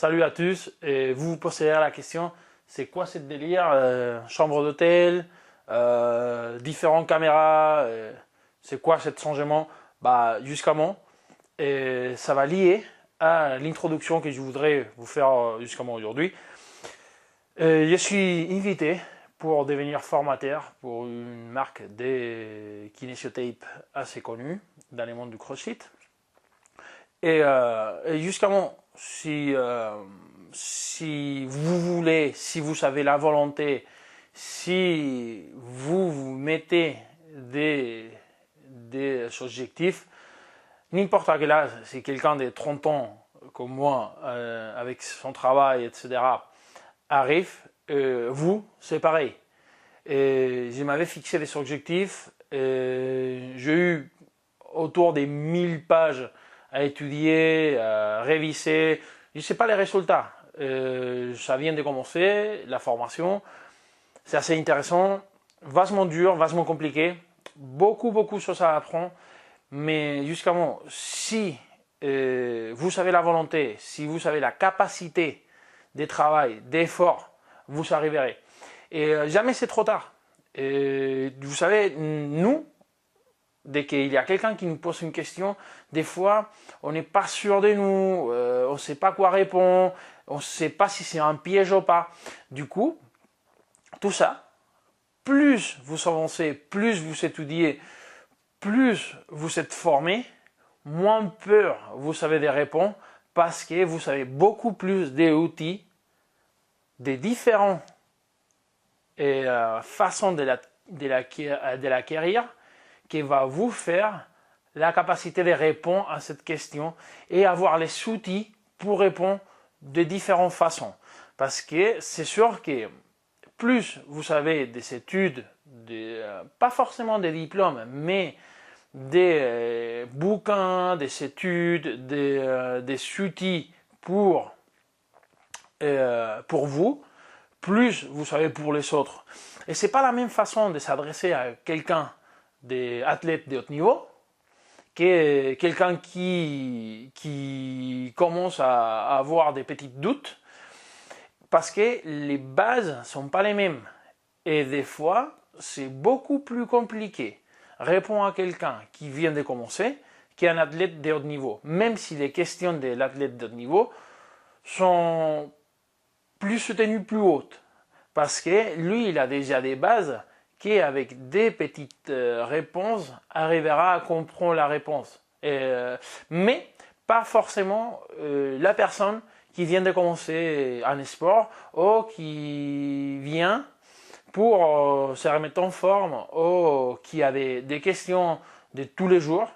salut à tous. Et vous vous posez la question, c'est quoi cette délire chambre d'hôtel, différentes caméras, c'est quoi cet changement? Jusqu'à moi, et ça va lier à l'introduction que je voudrais vous faire jusqu'à moi aujourd'hui. Je suis invité pour devenir formateur pour une marque de kinesiotapes assez connue dans le monde du CrossFit. Et jusqu'à moi, si vous voulez, si vous avez la volonté, si vous vous mettez des objectifs, n'importe quel âge, si quelqu'un de 30 ans comme moi, avec son travail, etc., arrive, vous, c'est pareil. Et je m'avais fixé des objectifs, j'ai eu autour des 1000 pages à étudier, à réviser. Je ne sais pas les résultats. Ça vient de commencer, la formation. C'est assez intéressant, vachement dur, vachement compliqué. Beaucoup de choses à apprendre. Mais jusqu'à moi, si vous avez la volonté, si vous avez la capacité de travail, d'effort, vous arriverez. Et jamais c'est trop tard. Et vous savez, nous, dès qu'il y a quelqu'un qui nous pose une question, des fois, on n'est pas sûr de nous, on ne sait pas quoi répondre, on ne sait pas si c'est un piège ou pas. Du coup, tout ça, plus vous avancez, plus vous étudiez, plus vous êtes formé, moins peur vous avez de répondre parce que vous avez beaucoup plus d'outils, des différentes façons de l'acquérir qui va vous faire la capacité de répondre à cette question et avoir les outils pour répondre de différentes façons. Parce que c'est sûr que plus vous avez des études, pas forcément des diplômes, mais des bouquins, des études, des outils pour vous, plus vous savez pour les autres. Et c'est pas la même façon de s'adresser à quelqu'un des athlètes de haut niveau que quelqu'un qui commence à avoir des petits doutes parce que les bases ne sont pas les mêmes et des fois c'est beaucoup plus compliqué répondre à quelqu'un qui vient de commencer qu'un athlète de haut niveau, même si les questions de l'athlète de haut niveau sont plus soutenues, plus hautes, parce que lui il a déjà des bases qui, avec des petites réponses, arrivera à comprendre la réponse. Mais pas forcément la personne qui vient de commencer un sport ou qui vient pour se remettre en forme ou qui a des questions de tous les jours,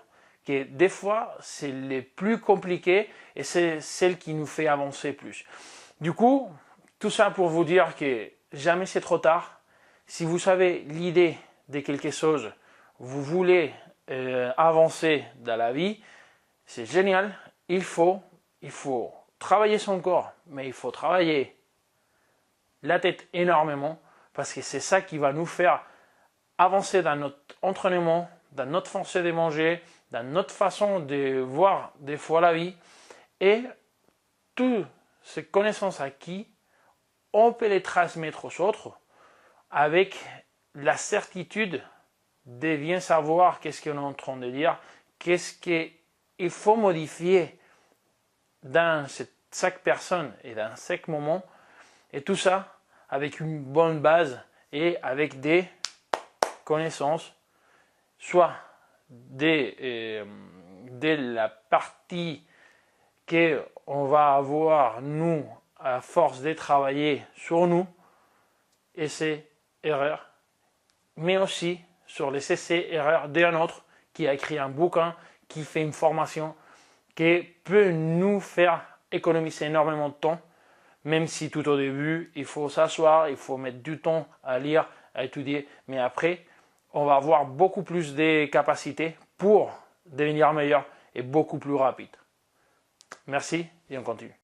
que des fois c'est les plus compliquées et c'est celle qui nous fait avancer plus. Du coup, tout ça pour vous dire que jamais c'est trop tard. Si vous avez l'idée de quelque chose, vous voulez avancer dans la vie, c'est génial. Il faut travailler son corps, mais il faut travailler la tête énormément parce que c'est ça qui va nous faire avancer dans notre entraînement, dans notre façon de manger, dans notre façon de voir des fois la vie. Et toutes ces connaissances acquises, on peut les transmettre aux autres avec la certitude de bien savoir qu'est-ce qu'on est en train de dire, qu'est-ce qu'il faut modifier dans chaque personne et dans chaque moment, et tout ça avec une bonne base et avec des connaissances, soit de la partie qu'on va avoir nous à force de travailler sur nous, essais, erreurs, mais aussi sur les essais, erreurs d'un autre qui a écrit un bouquin, qui fait une formation, qui peut nous faire économiser énormément de temps, même si tout au début, il faut s'asseoir, il faut mettre du temps à lire, à étudier, mais après, on va avoir beaucoup plus de capacités pour devenir meilleur et beaucoup plus rapide. Merci et on continue.